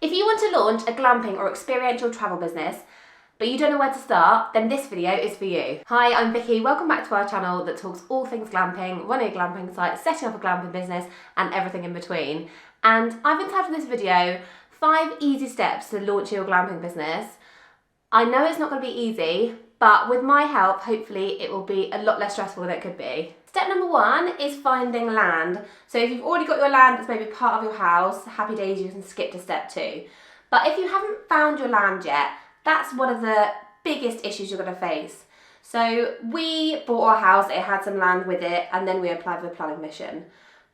If you want to launch a glamping or experiential travel business, but you don't know where to start, then this video is for you. Hi, I'm Vicky. Welcome back to our channel that talks all things glamping, running a glamping site, setting up a glamping business, and everything in between. And I've entitled this video 5 easy steps to launch your glamping business. I know it's not going to be easy, but with my help, hopefully it will be a lot less stressful than it could be. Step number 1 is finding land. So if you've already got your land that's maybe part of your house, happy days, you can skip to step 2. But if you haven't found your land yet, that's one of the biggest issues you're going to face. So we bought our house, it had some land with it, and then we applied for the planning permission.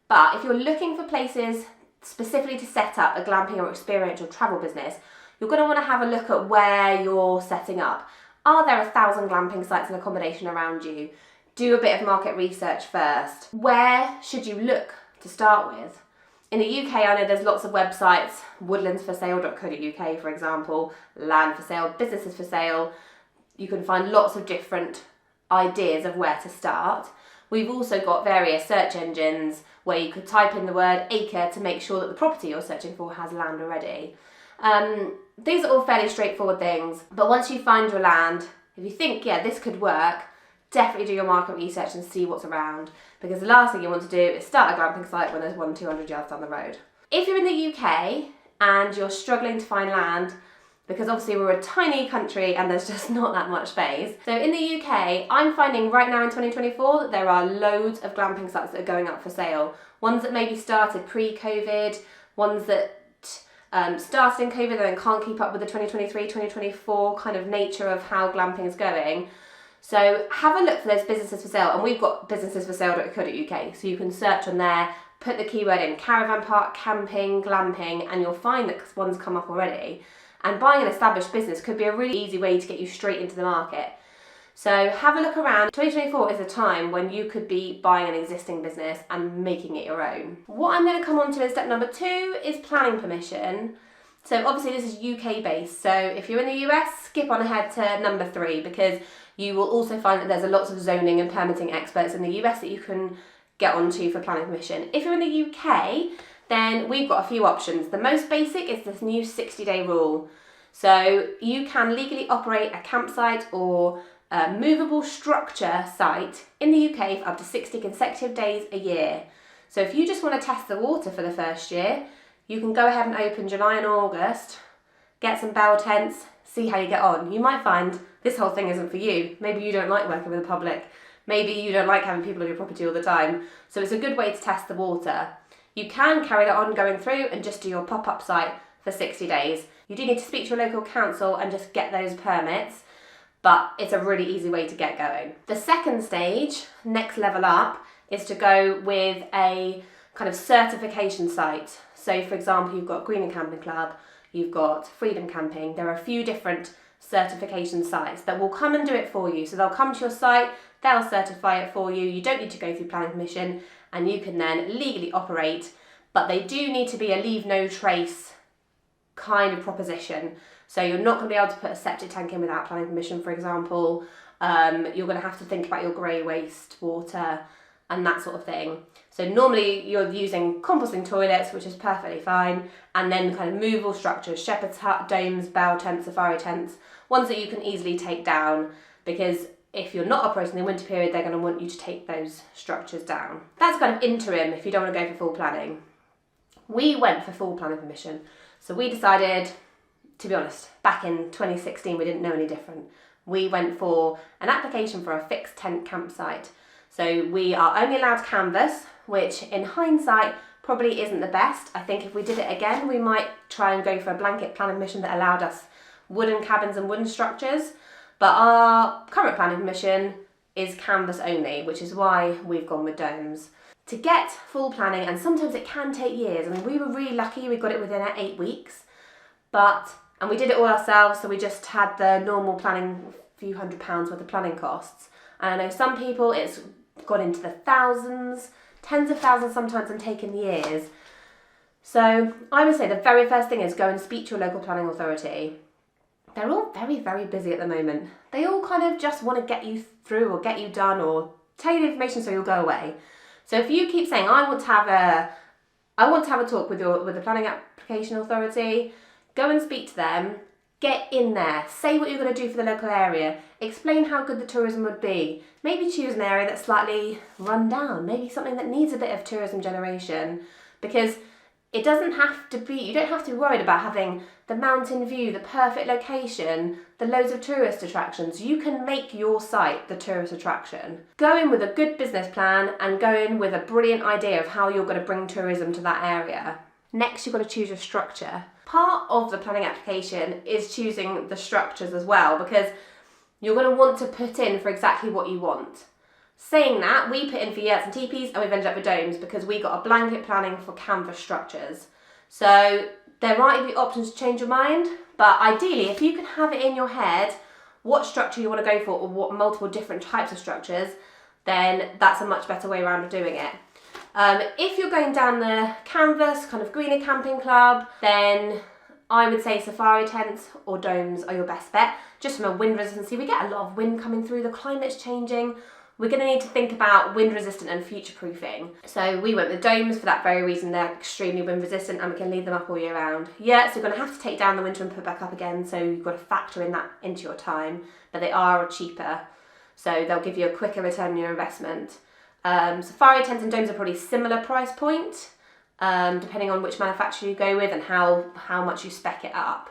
But if you're looking for places specifically to set up a glamping or experiential travel business, you're going to want to have a look at where you're setting up. Are there 1,000 glamping sites and accommodation around you? Do a bit of market research first. Where should you look to start with? In the UK, I know there's lots of websites, woodlandsforsale.co.uk for example, land for sale, businesses for sale. You can find lots of different ideas of where to start. We've also got various search engines where you could type in the word acre to make sure that the property you're searching for has land already. These are all fairly straightforward things, but once you find your land, if you think, yeah, this could work, definitely do your market research and see what's around, because the last thing you want to do is start a glamping site when there's 100-200 yards down the road. If you're in the UK and you're struggling to find land, because obviously we're a tiny country and there's just not that much space. So in the UK, I'm finding right now in 2024 that there are loads of glamping sites that are going up for sale. Ones that maybe started pre-COVID, ones that started in COVID and then can't keep up with the 2023-2024 kind of nature of how glamping is going. So have a look for those businesses for sale, and we've got businessesforsale.co.uk, so you can search on there, put the keyword in caravan park, camping, glamping, and you'll find that one's come up already. And buying an established business could be a really easy way to get you straight into the market. So have a look around. 2024 is a time when you could be buying an existing business and making it your own. What I'm going to come on to in step number 2 is planning permission. So obviously this is UK based, so if you're in the US, skip on ahead to number 3, because you will also find that there's a lots of zoning and permitting experts in the US that you can get onto for planning permission. If you're in the UK, then we've got a few options. The most basic is this new 60-day rule. So you can legally operate a campsite or a movable structure site in the UK for up to 60 consecutive days a year. So if you just want to test the water for the first year, you can go ahead and open July and August, get some bell tents, see how you get on. You might find this whole thing isn't for you. Maybe you don't like working with the public. Maybe you don't like having people on your property all the time. So it's a good way to test the water. You can carry that on going through and just do your pop-up site for 60 days. You do need to speak to your local council and just get those permits, but it's a really easy way to get going. The second stage, next level up, is to go with a kind of certification site. So for example, you've got Greener Camping Club, you've got Freedom Camping. There are a few different certification sites that will come and do it for you. So they'll come to your site, they'll certify it for you. You don't need to go through planning permission, and you can then legally operate, but they do need to be a leave no trace kind of proposition. So you're not going to be able to put a septic tank in without planning permission, for example. You're going to have to think about your grey waste water and that sort of thing. So normally you're using composting toilets, which is perfectly fine, and then kind of movable structures, shepherd's hut, domes, bell tents, safari tents, ones that you can easily take down, because if you're not operating in the winter period, they're going to want you to take those structures down. That's kind of interim if you don't want to go for full planning. We went for full planning permission. So we decided, to be honest, back in 2016, we didn't know any different. We went for an application for a fixed tent campsite. So we are only allowed to canvas, which in hindsight probably isn't the best. I think if we did it again, we might try and go for a blanket planning permission that allowed us wooden cabins and wooden structures. But our current planning permission is canvas only, which is why we've gone with domes. To get full planning, and sometimes it can take years. I mean, we were really lucky, we got it within 8 weeks, and we did it all ourselves, so we just had the normal planning, a few £100 worth of planning costs. And I know some people, it's gone into the thousands, tens of thousands sometimes, and taken years. So I would say the very first thing is go and speak to your local planning authority. They're all very, very busy at the moment. They all kind of just want to get you through or get you done or tell you the information so you'll go away. So if you keep saying, I want to have a talk with the planning application authority, Go and speak to them, get in there, say what you're going to do for the local area, explain how good the tourism would be. Maybe choose an area that's slightly run down, maybe something that needs a bit of tourism generation, because it doesn't have to be, you don't have to be worried about having the mountain view, the perfect location, the loads of tourist attractions. You can make your site the tourist attraction. Go in with a good business plan and go in with a brilliant idea of how you're going to bring tourism to that area. Next, you've got to choose your structure. Part of the planning application is choosing the structures as well, because you're going to want to put in for exactly what you want. Saying that, we put in for yurts and teepees and we've ended up with domes because we got a blanket planning for canvas structures. So there might be options to change your mind, but ideally if you can have it in your head what structure you want to go for or what multiple different types of structures, then that's a much better way around of doing it. If you're going down the canvas, kind of greener camping club, then I would say safari tents or domes are your best bet. Just from a wind resistance, we get a lot of wind coming through, the climate's changing. We're going to need to think about wind resistant and future proofing. So we went with domes for that very reason. They're extremely wind resistant and we can leave them up all year round. Yeah, so you're going to have to take down the winter and put back up again, so you've got to factor in that into your time, but they are cheaper, so they'll give you a quicker return on your investment. Safari tents and domes are probably similar price point, depending on which manufacturer you go with and how much you spec it up.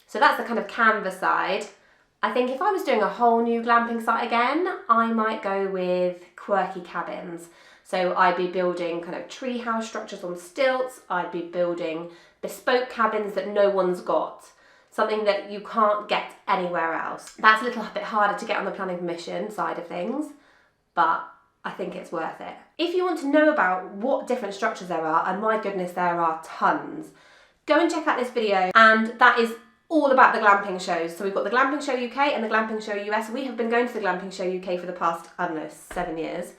So that's the kind of canvas side. I think if I was doing a whole new glamping site again, I might go with quirky cabins. So I'd be building kind of treehouse structures on stilts. I'd be building bespoke cabins that no one's got. Something that you can't get anywhere else. That's a little bit harder to get on the planning permission side of things, but I think it's worth it. If you want to know about what different structures there are, and my goodness, there are tons, go and check out this video, and that is all about the glamping shows. So we've got the Glamping Show UK and the Glamping Show US. We have been going to the Glamping Show UK for the past, 7 years.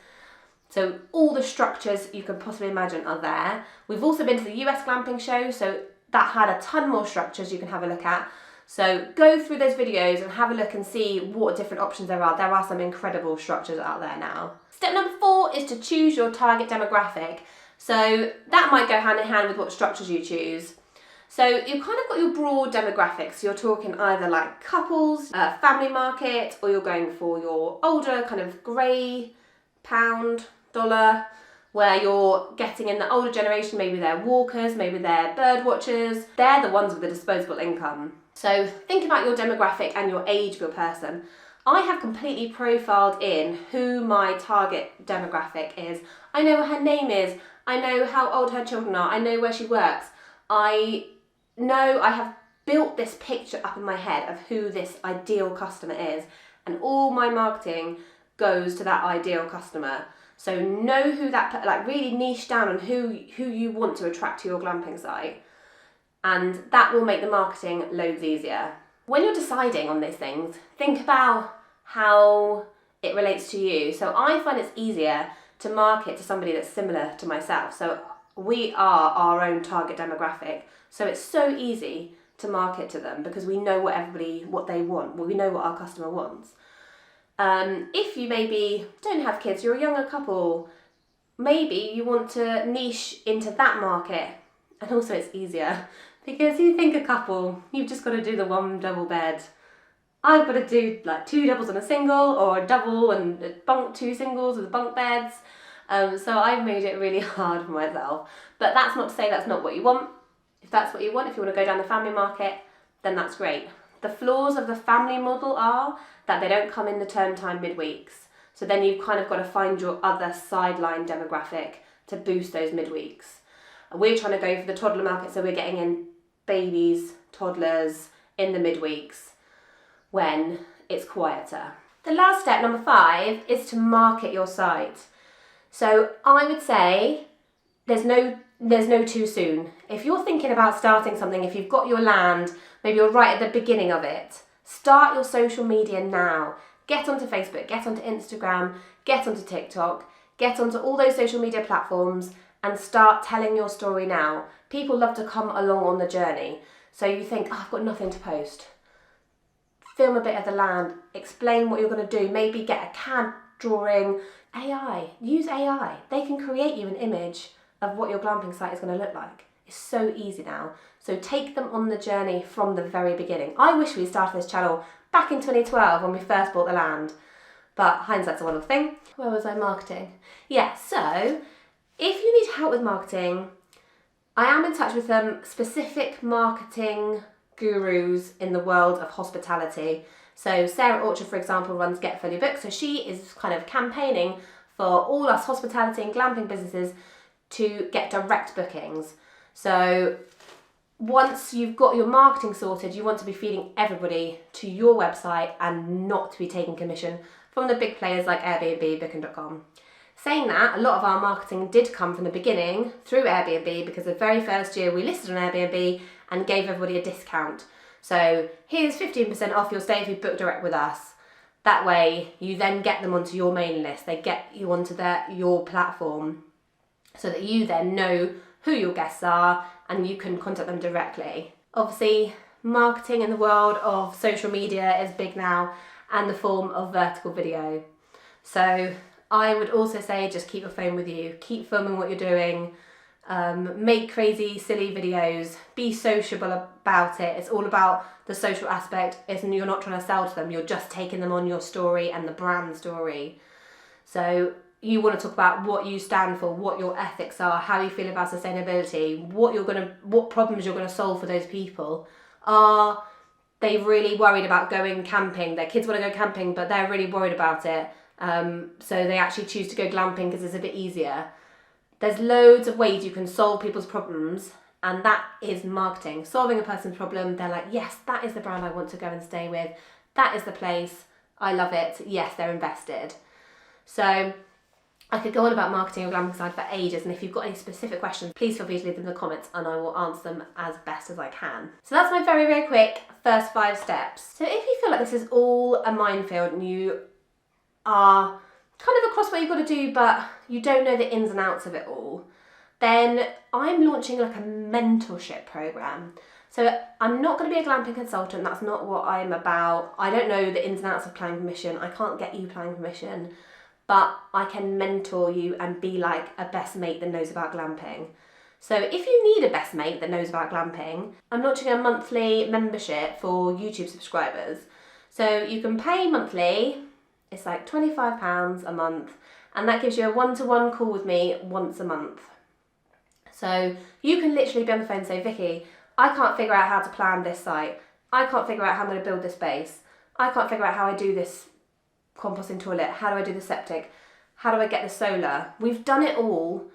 So all the structures you can possibly imagine are there. We've also been to the US Glamping Show, so that had a ton more structures you can have a look at. So go through those videos and have a look and see what different options there are. There are some incredible structures out there now. Step number 4 is to choose your target demographic. So that might go hand in hand with what structures you choose. So you've kind of got your broad demographics. You're talking either like couples, family market, or you're going for your older kind of grey, pound, dollar, where you're getting in the older generation. Maybe they're walkers, maybe they're bird watchers. They're the ones with the disposable income. So think about your demographic and your age of your person. I have completely profiled in who my target demographic is. I know what her name is. I know how old her children are. I know where she works. I have built this picture up in my head of who this ideal customer is, and all my marketing goes to that ideal customer. So know who that, like really niche down on who you want to attract to your glamping site, and that will make the marketing loads easier. When you're deciding on these things, think about how it relates to you. So I find it's easier to market to somebody that's similar to myself. So we are our own target demographic. So it's so easy to market to them because we know what they want. Well, we know what our customer wants. If you maybe don't have kids, you're a younger couple, maybe you want to niche into that market. And also it's easier because you think a couple, you've just got to do the one double bed. I've got to do like 2 doubles and a single, or a double and bunk 2 singles with bunk beds. So I've made it really hard for myself. But that's not to say that's not what you want. If that's what you want, if you want to go down the family market, then that's great. The flaws of the family model are that they don't come in the term time midweeks. So then you've kind of got to find your other sideline demographic to boost those midweeks. We're trying to go for the toddler market, so we're getting in babies, toddlers in the midweeks when it's quieter. The last step, number 5, is to market your site. So I would say there's no too soon. If you're thinking about starting something, if you've got your land, maybe you're right at the beginning of it, start your social media now. Get onto Facebook, get onto Instagram, get onto TikTok, get onto all those social media platforms and start telling your story now. People love to come along on the journey. So you think, I've got nothing to post. Film a bit of the land, explain what you're going to do, maybe get a CAD drawing. AI, use AI. They can create you an image of what your glamping site is going to look like. It's so easy now. So take them on the journey from the very beginning. I wish we started this channel back in 2012 when we first bought the land, but hindsight's a wonderful thing. Where was I? Marketing. Yeah, so if you need help with marketing, I am in touch with some specific marketing gurus in the world of hospitality. So Sarah Orchard, for example, runs Get Fully Booked. So she is kind of campaigning for all us hospitality and glamping businesses to get direct bookings. So once you've got your marketing sorted, you want to be feeding everybody to your website and not to be taking commission from the big players like Airbnb, Booking.com. Saying that, a lot of our marketing did come from the beginning through Airbnb, because the very first year we listed on Airbnb and gave everybody a discount. So here's 15% off your stay if you book direct with us. That way you then get them onto your mailing list. They get you onto your platform so that you then know who your guests are and you can contact them directly. Obviously, marketing in the world of social media is big now, and the form of vertical video. So I would also say just keep your phone with you, keep filming what you're doing, make crazy, silly videos, be sociable about it. It's all about the social aspect. You're not trying to sell to them, you're just taking them on your story and the brand story. So you want to talk about what you stand for, what your ethics are, how you feel about sustainability, what problems you're going to solve for those people. Are they really worried about going camping? Their kids want to go camping, but they're really worried about it. So they actually choose to go glamping because it's a bit easier. There's loads of ways you can solve people's problems, and that is marketing. Solving a person's problem, they're like, yes, that is the brand I want to go and stay with. That is the place. I love it. Yes, they're invested. So I could go on about marketing or glamping side for ages, and if you've got any specific questions, please feel free to leave them in the comments and I will answer them as best as I can. So that's my very, very quick first 5 steps. So if you feel like this is all a minefield and you are kind of across what you've got to do but you don't know the ins and outs of it all, then I'm launching like a mentorship program. So I'm not going to be a glamping consultant, that's not what I'm about. I don't know the ins and outs of planning permission, I can't get you planning permission, but I can mentor you and be like a best mate that knows about glamping. So if you need a best mate that knows about glamping, I'm launching a monthly membership for YouTube subscribers. So you can pay monthly, it's like £25 a month, and that gives you a one-to-one call with me once a month. So you can literally be on the phone and say, Vicky, I can't figure out how to plan this site. I can't figure out how I'm going to build this base. I can't figure out how I do this composting toilet. How do I do the septic? How do I get the solar? We've done it all,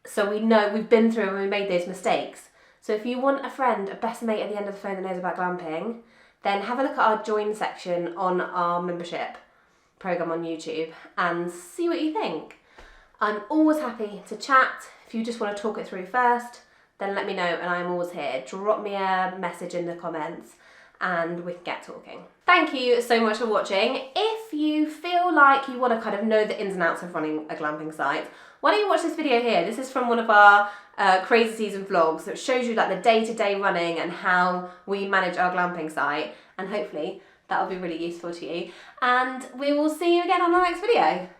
so we know, we've been through and we made those mistakes. So if you want a friend, a best mate at the end of the phone that knows about glamping, then have a look at our join section on our membership program on YouTube and see what you think. I'm always happy to chat. If you just want to talk it through first, then let me know and I'm always here. Drop me a message in the comments and we can get talking. Thank you so much for watching. If you feel like you want to kind of know the ins and outs of running a glamping site, why don't you watch this video here? This is from one of our crazy season vlogs that shows you like the day-to-day running and how we manage our glamping site, and hopefully that will be really useful to you. And we will see you again on our next video.